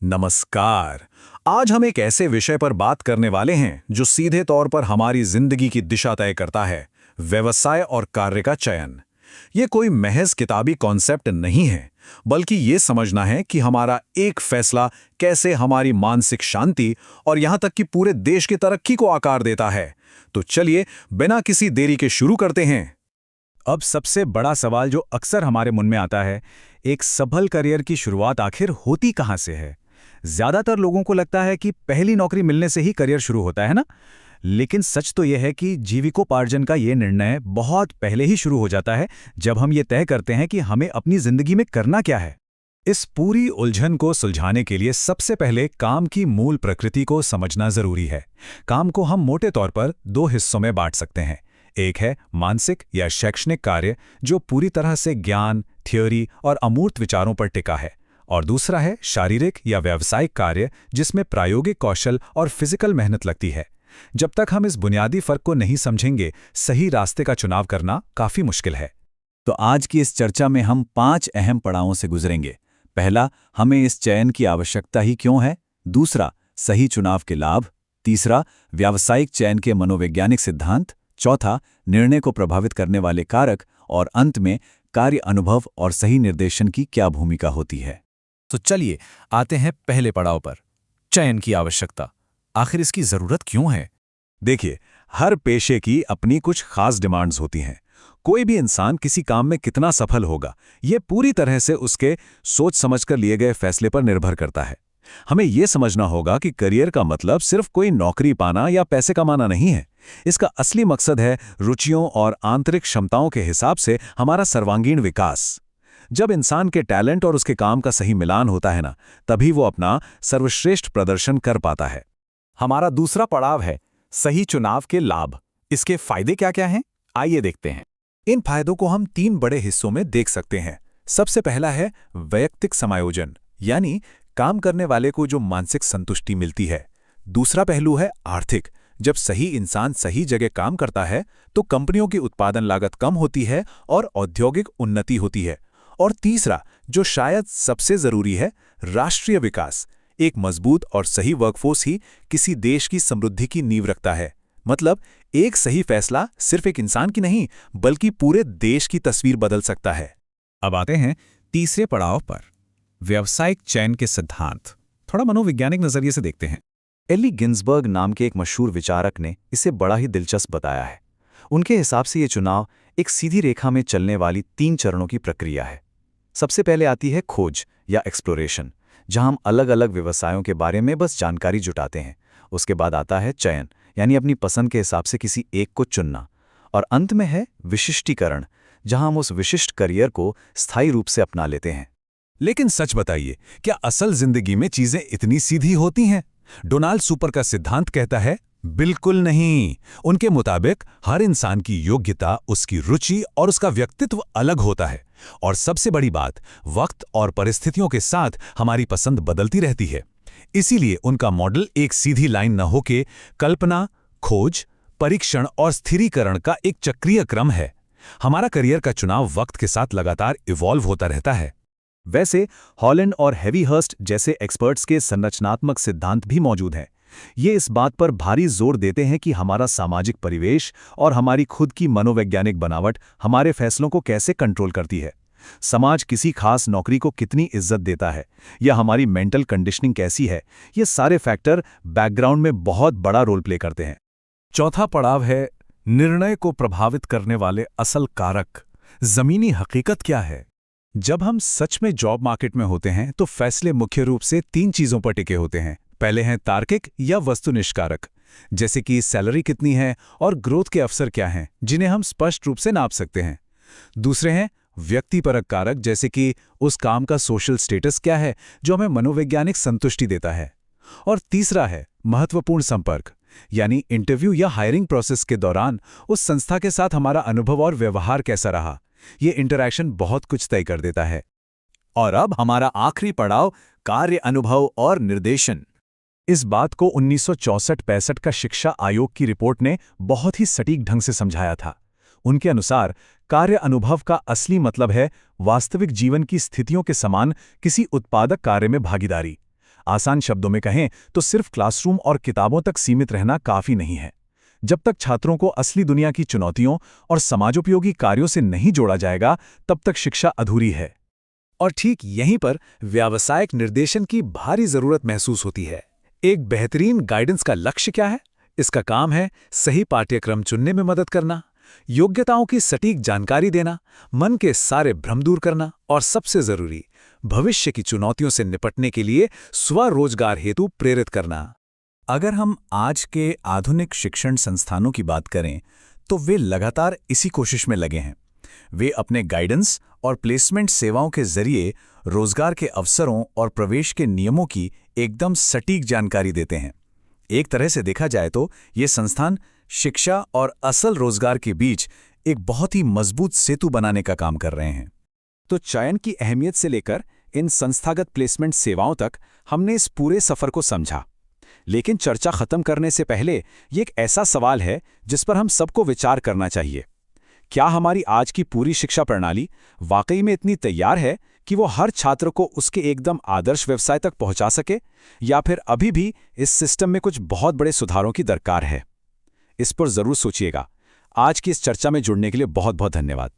नमस्कार। आज हम एक ऐसे विषय पर बात करने वाले हैं जो सीधे तौर पर हमारी जिंदगी की दिशा तय करता है, व्यवसाय और कार्य का चयन। ये कोई महज किताबी कॉन्सेप्ट नहीं है, बल्कि ये समझना है कि हमारा एक फैसला कैसे हमारी मानसिक शांति और यहाँ तक कि पूरे देश की तरक्की को आकार देता है। तो चलिए बिना किसी देरी के शुरू करते हैं। अब सबसे बड़ा सवाल जो अक्सर हमारे मन में आता है, एक सफल करियर की शुरुआत आखिर होती कहाँ से है? ज्यादातर लोगों को लगता है कि पहली नौकरी मिलने से ही करियर शुरू होता है ना? लेकिन सच तो यह है कि जीविकोपार्जन का ये निर्णय बहुत पहले ही शुरू हो जाता है, जब हम ये तय करते हैं कि हमें अपनी जिंदगी में करना क्या है। इस पूरी उलझन को सुलझाने के लिए सबसे पहले काम की मूल प्रकृति को समझना जरूरी है। काम को हम मोटे तौर पर दो हिस्सों में बांट सकते हैं। एक है मानसिक या शैक्षणिक कार्य, जो पूरी तरह से ज्ञान, थ्योरी और अमूर्त विचारों पर टिका है, और दूसरा है शारीरिक या व्यावसायिक कार्य, जिसमें प्रायोगिक कौशल और फिजिकल मेहनत लगती है। जब तक हम इस बुनियादी फर्क को नहीं समझेंगे, सही रास्ते का चुनाव करना काफी मुश्किल है। तो आज की इस चर्चा में हम 5 अहम पड़ावों से गुजरेंगे। पहला, हमें इस चयन की आवश्यकता ही क्यों है। दूसरा, सही चुनाव के लाभ। तीसरा, व्यावसायिक चयन के मनोवैज्ञानिक सिद्धांत। चौथा, निर्णय को प्रभावित करने वाले कारक। और अंत में, कार्य अनुभव और सही निर्देशन की क्या भूमिका होती है। तो चलिए आते हैं पहले पड़ाव पर, चयन की आवश्यकता। आखिर इसकी जरूरत क्यों है? देखिए, हर पेशे की अपनी कुछ खास डिमांड्स होती हैं। कोई भी इंसान किसी काम में कितना सफल होगा, ये पूरी तरह से उसके सोच समझकर लिए गए फैसले पर निर्भर करता है। हमें यह समझना होगा कि करियर का मतलब सिर्फ कोई नौकरी पाना या पैसे कमाना नहीं है। इसका असली मकसद है रुचियों और आंतरिक क्षमताओं के हिसाब से हमारा सर्वांगीण विकास। जब इंसान के टैलेंट और उसके काम का सही मिलान होता है ना, तभी वो अपना सर्वश्रेष्ठ प्रदर्शन कर पाता है। हमारा दूसरा पड़ाव है सही चुनाव के लाभ। इसके फायदे क्या क्या हैं, आइए देखते हैं। इन फायदों को हम 3 बड़े हिस्सों में देख सकते हैं। सबसे पहला है वैयक्तिक समायोजन, यानी काम करने वाले को जो मानसिक संतुष्टि मिलती है। दूसरा पहलू है आर्थिक। जब सही इंसान सही जगह काम करता है तो कंपनियों की उत्पादन लागत कम होती है और औद्योगिक उन्नति होती है। और तीसरा, जो शायद सबसे जरूरी है, राष्ट्रीय विकास। एक मजबूत और सही वर्कफोर्स ही किसी देश की समृद्धि की नींव रखता है। मतलब एक सही फैसला सिर्फ एक इंसान की नहीं, बल्कि पूरे देश की तस्वीर बदल सकता है। अब आते हैं तीसरे पड़ाव पर, व्यावसायिक चयन के सिद्धांत। थोड़ा मनोवैज्ञानिक नजरिए से देखते हैं। एली गिन्सबर्ग नाम के एक मशहूर विचारक ने इसे बड़ा ही दिलचस्प बताया है। उनके हिसाब से ये चुनाव एक सीधी रेखा में चलने वाली 3 चरणों की प्रक्रिया है। सबसे पहले आती है खोज या एक्सप्लोरेशन, जहां हम अलग अलग व्यवसायों के बारे में बस जानकारी जुटाते हैं। उसके बाद आता है चयन, यानी अपनी पसंद के हिसाब से किसी एक को चुनना। और अंत में है विशिष्टीकरण, जहां हम उस विशिष्ट करियर को स्थायी रूप से अपना लेते हैं। लेकिन सच बताइए, क्या असल जिंदगी में चीजें इतनी सीधी होती हैं? डोनाल्ड सुपर का सिद्धांत कहता है, बिल्कुल नहीं। उनके मुताबिक हर इंसान की योग्यता, उसकी रुचि और उसका व्यक्तित्व अलग होता है। और सबसे बड़ी बात, वक्त और परिस्थितियों के साथ हमारी पसंद बदलती रहती है। इसीलिए उनका मॉडल एक सीधी लाइन न होके कल्पना, खोज, परीक्षण और स्थिरीकरण का एक चक्रीय क्रम है। हमारा करियर का चुनाव वक्त के साथ लगातार इवॉल्व होता रहता है। वैसे हॉलैंड और हेवीहर्स्ट जैसे एक्सपर्ट्स के संरचनात्मक सिद्धांत भी मौजूद हैं। ये इस बात पर भारी जोर देते हैं कि हमारा सामाजिक परिवेश और हमारी खुद की मनोवैज्ञानिक बनावट हमारे फैसलों को कैसे कंट्रोल करती है। समाज किसी खास नौकरी को कितनी इज्जत देता है या हमारी मेंटल कंडीशनिंग कैसी है, ये सारे फैक्टर बैकग्राउंड में बहुत बड़ा रोल प्ले करते हैं। चौथा पड़ाव है निर्णय को प्रभावित करने वाले असल कारक। जमीनी हकीकत क्या है? जब हम सच में जॉब मार्केट में होते हैं तो फैसले मुख्य रूप से 3 चीजों पर टिके होते हैं। पहले हैं तार्किक या वस्तुनिष्ठ कारक, जैसे कि सैलरी कितनी है और ग्रोथ के अवसर क्या हैं, जिन्हें हम स्पष्ट रूप से नाप सकते हैं। दूसरे हैं व्यक्तिपरक कारक, जैसे कि उस काम का सोशल स्टेटस क्या है, जो हमें मनोवैज्ञानिक संतुष्टि देता है। और तीसरा है महत्वपूर्ण संपर्क, यानी इंटरव्यू या हायरिंग प्रोसेस के दौरान उस संस्था के साथ हमारा अनुभव और व्यवहार कैसा रहा। ये इंटरैक्शन बहुत कुछ तय कर देता है। और अब हमारा आखिरी पड़ाव, कार्य अनुभव और निर्देशन। इस बात को 1964-65 का शिक्षा आयोग की रिपोर्ट ने बहुत ही सटीक ढंग से समझाया था। उनके अनुसार कार्य अनुभव का असली मतलब है वास्तविक जीवन की स्थितियों के समान किसी उत्पादक कार्य में भागीदारी। आसान शब्दों में कहें तो सिर्फ क्लासरूम और किताबों तक सीमित रहना काफी नहीं है। जब तक छात्रों को असली दुनिया की चुनौतियों और समाजोपयोगी कार्यों से नहीं जोड़ा जाएगा, तब तक शिक्षा अधूरी है। और ठीक यहीं पर व्यावसायिक निर्देशन की भारी जरूरत महसूस होती है। एक बेहतरीन गाइडेंस का लक्ष्य क्या है? इसका काम है सही पाठ्यक्रम चुनने में मदद करना, योग्यताओं की सटीक जानकारी देना, मन के सारे भ्रम दूर करना और सबसे जरूरी, भविष्य की चुनौतियों से निपटने के लिए स्वरोजगार हेतु प्रेरित करना। अगर हम आज के आधुनिक शिक्षण संस्थानों की बात करें, तो वे लगातार इसी कोशिश में लगे हैं। वे अपने गाइडेंस और प्लेसमेंट सेवाओं के जरिए रोजगार के अवसरों और प्रवेश के नियमों की एकदम सटीक जानकारी देते हैं। एक तरह से देखा जाए तो ये संस्थान शिक्षा और असल रोजगार के बीच एक बहुत ही मजबूत सेतु बनाने का काम कर रहे हैं। तो चयन की अहमियत से लेकर इन संस्थागत प्लेसमेंट सेवाओं तक हमने इस पूरे सफर को समझा। लेकिन चर्चा खत्म करने से पहले ये एक ऐसा सवाल है जिस पर हम सबको विचार करना चाहिए। क्या हमारी आज की पूरी शिक्षा प्रणाली वाकई में इतनी तैयार है कि वो हर छात्र को उसके एकदम आदर्श व्यवसाय तक पहुंचा सके, या फिर अभी भी इस सिस्टम में कुछ बहुत बड़े सुधारों की दरकार है? इस पर जरूर सोचिएगा। आज की इस चर्चा में जुड़ने के लिए बहुत बहुत धन्यवाद।